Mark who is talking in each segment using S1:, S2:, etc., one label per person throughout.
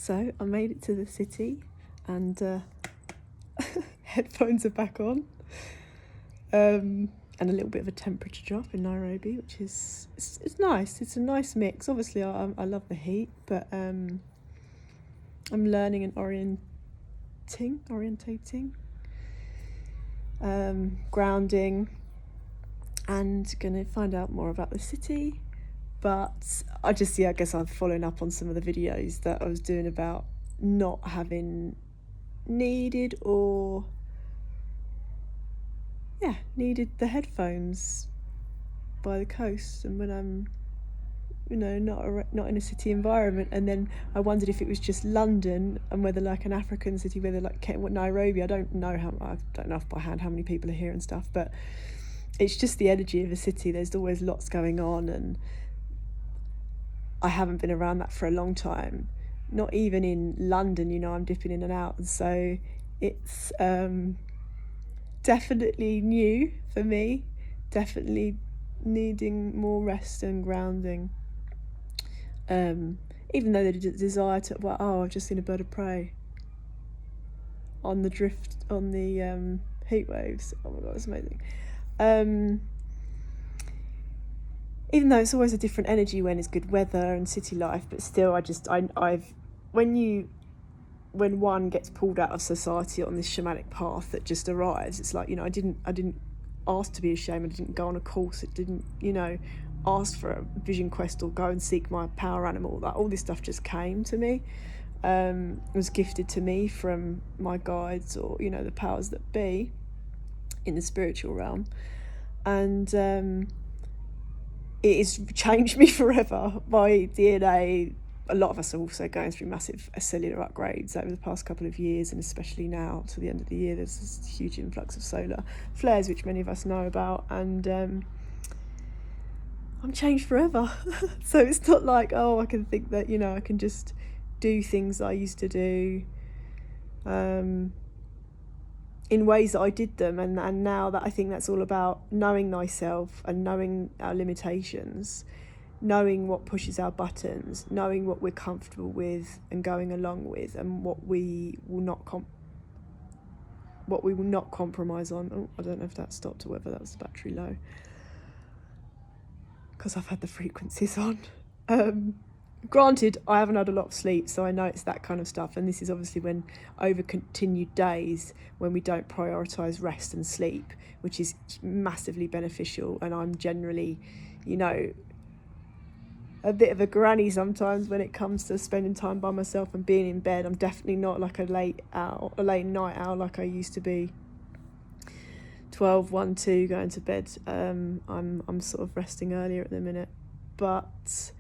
S1: So I made it to the city and headphones are back on. And a little bit of a temperature drop in Nairobi, which is it's nice. It's a nice mix. Obviously, I love the heat, but I'm learning and orientating, grounding, and gonna find out more about the city. But I guess I'm following up on some of the videos that I was doing about not having needed the headphones by the coast, and when I'm not in a city environment. And then I wondered if it was just London, and whether like an African city, whether like Nairobi, I don't know off by hand how many people are here and stuff, but it's just the energy of a city. There's always lots going on, and I haven't been around that for a long time. Not even in London, I'm dipping in and out, and so it's definitely new for me, definitely needing more rest and grounding. Even though the desire to, I've just seen a bird of prey on the drift, on the heat waves. Oh my God, it's amazing. Even though it's always a different energy when it's good weather and city life, but still, when one gets pulled out of society on this shamanic path that just arrives, it's like, I didn't ask to be a shaman. I didn't go on a course. It didn't, ask for a vision quest or go and seek my power animal. Like, all this stuff just came to me. It was gifted to me from my guides, or the powers that be in the spiritual realm, and it has changed me forever. My DNA, a lot of us are also going through massive cellular upgrades over the past couple of years, and especially now to the end of the year, there's this huge influx of solar flares, which many of us know about, and I'm changed forever. So it's not like, I can think that, I can just do things I used to do in ways that I did them, and now that I think that's all about knowing thyself and knowing our limitations, knowing what pushes our buttons, knowing what we're comfortable with and going along with, and what we will not compromise on. Oh, I don't know if that stopped or whether that was the battery low, because I've had the frequencies on. Granted, I haven't had a lot of sleep, so I know it's that kind of stuff, and this is obviously when over continued days when we don't prioritise rest and sleep, which is massively beneficial. And I'm generally, a bit of a granny sometimes when it comes to spending time by myself and being in bed. I'm definitely not like a late night owl like I used to be. 12, 1, 2 going to bed. I'm sort of resting earlier at the minute, but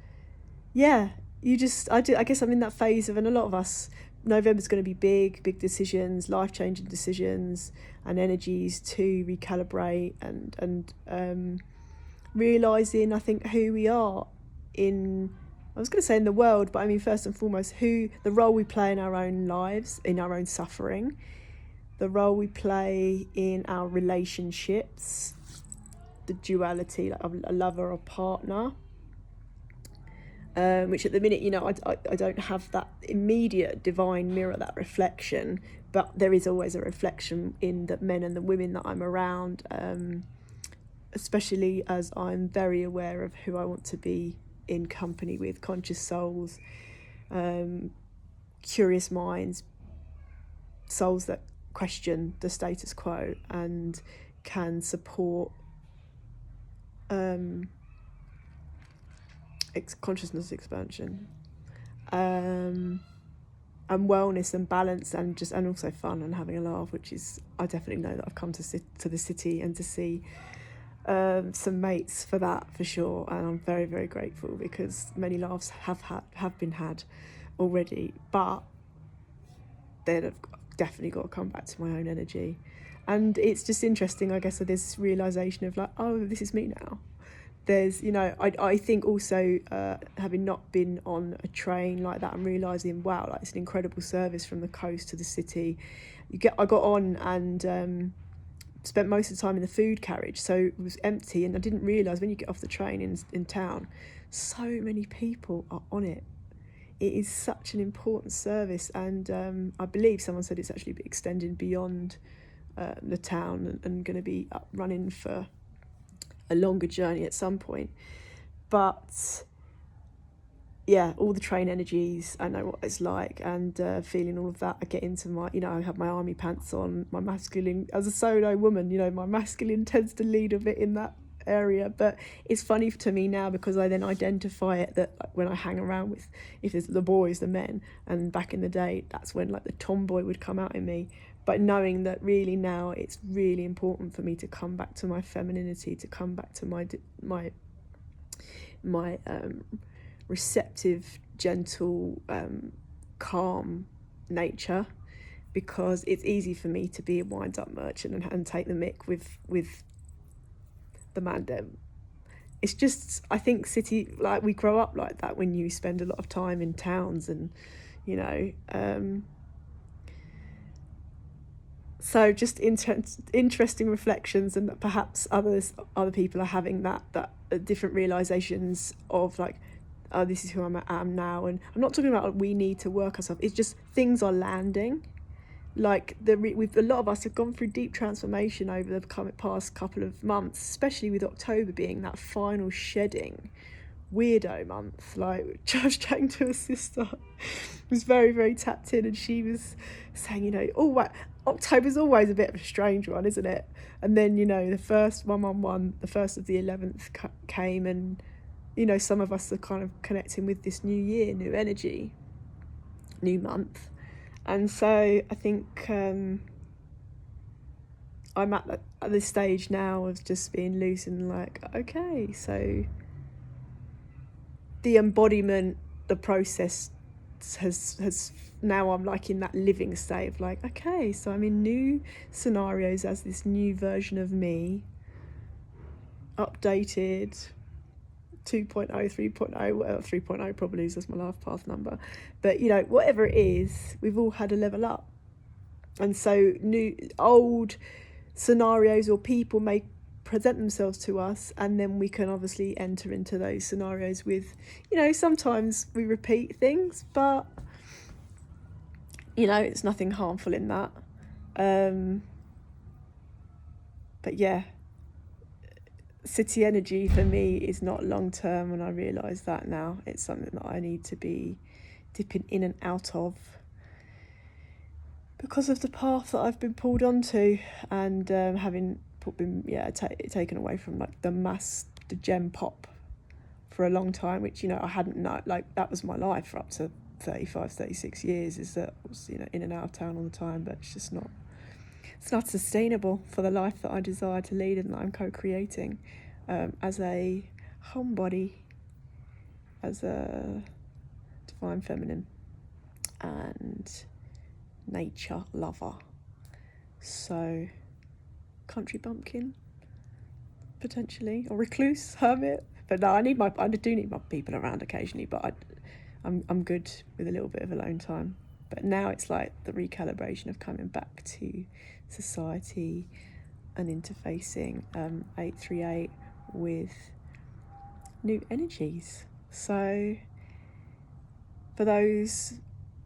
S1: yeah, I guess I'm in that phase of, and a lot of us, November's going to be big decisions, life-changing decisions, and energies to recalibrate and realising, I think, who we are in the world, but I mean first and foremost, the role we play in our own lives, in our own suffering, the role we play in our relationships, the duality, like a lover or partner, which at the minute, I don't have that immediate divine mirror, that reflection, but there is always a reflection in the men and the women that I'm around, especially as I'm very aware of who I want to be in company with: conscious souls, curious minds, souls that question the status quo and can support consciousness expansion, and wellness and balance, and also fun and having a laugh, which is, I definitely know that I've come to the city and to see some mates for that, for sure, and I'm very, very grateful, because many laughs have been had already, but then I've definitely got to come back to my own energy. And it's just interesting, I guess, this realisation of like, oh, this is me now. There's, I think also having not been on a train like that, and realising, wow, like, it's an incredible service from the coast to the city. I got on and spent most of the time in the food carriage, so it was empty, and I didn't realise when you get off the train in town, so many people are on it. it is such an important service, and I believe someone said it's actually extending beyond the town and going to be up running for a longer journey at some point. But yeah, all the train energies, I know what it's like, and feeling all of that. I get into my, I have my army pants on, my masculine, as a solo woman, my masculine tends to lead a bit in that area. But it's funny to me now because I then identify it that, like, when I hang around with, if there's the boys, the men, and back in the day, that's when like the tomboy would come out in me. But knowing that really now it's really important for me to come back to my femininity, to come back to my receptive, gentle, calm nature, because it's easy for me to be a wind-up merchant and take the mick with the man dem. It's just, I think city, like, we grow up like that when you spend a lot of time in towns, and so just interesting reflections, and that perhaps other people are having that different realizations of, like, oh, this is who I am now. And I'm not talking about we need to work ourselves, it's just things are landing. Like a lot of us have gone through deep transformation over the past couple of months, especially with October being that final shedding weirdo month. Like, I was chatting to a sister who was very, very tapped in, and she was saying, October's always a bit of a strange one, isn't it? And then, the first 111, the first of the 11th came, and some of us are kind of connecting with this new year, new energy, new month. And so I think I'm at this stage now of just being loose and like, okay, so the embodiment, the process has now, I'm like in that living state of like, okay, so I'm in new scenarios as this new version of me, updated 2.0, 3.0, well, 3.0 probably is, that's my life path number. But, whatever it is, we've all had a level up. And so old scenarios or people may present themselves to us, and then we can obviously enter into those scenarios with, sometimes we repeat things, but, it's nothing harmful in that. But yeah, city energy for me is not long term, and I realise that now. It's something that I need to be dipping in and out of because of the path that I've been pulled onto, and having been taken away from like the gem pop for a long time, which I hadn't known. Like, that was my life for up to 35, 36 years, is that I was in and out of town all the time. But it's just not. It's not sustainable for the life that I desire to lead and that I'm co-creating as a homebody, as a divine feminine and nature lover. So, country bumpkin, potentially, or recluse, hermit. But no, I do need my people around occasionally, but I'm good with a little bit of alone time. But now it's like the recalibration of coming back to society and interfacing 838 with new energies. So for those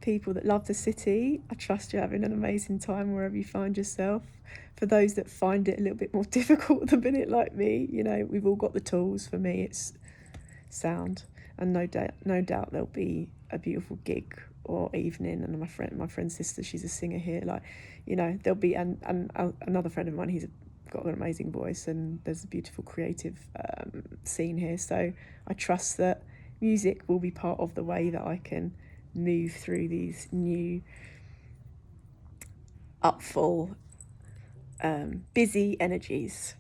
S1: people that love the city, I trust you're having an amazing time wherever you find yourself. For those that find it a little bit more difficult at the minute, like me, we've all got the tools. For me, it's sound, and no doubt there'll be a beautiful gig or evening. And my friend's sister, she's a singer here. Like, there'll be and another friend of mine, he's got an amazing voice, and there's a beautiful creative scene here. So I trust that music will be part of the way that I can move through these new, upful, busy energies.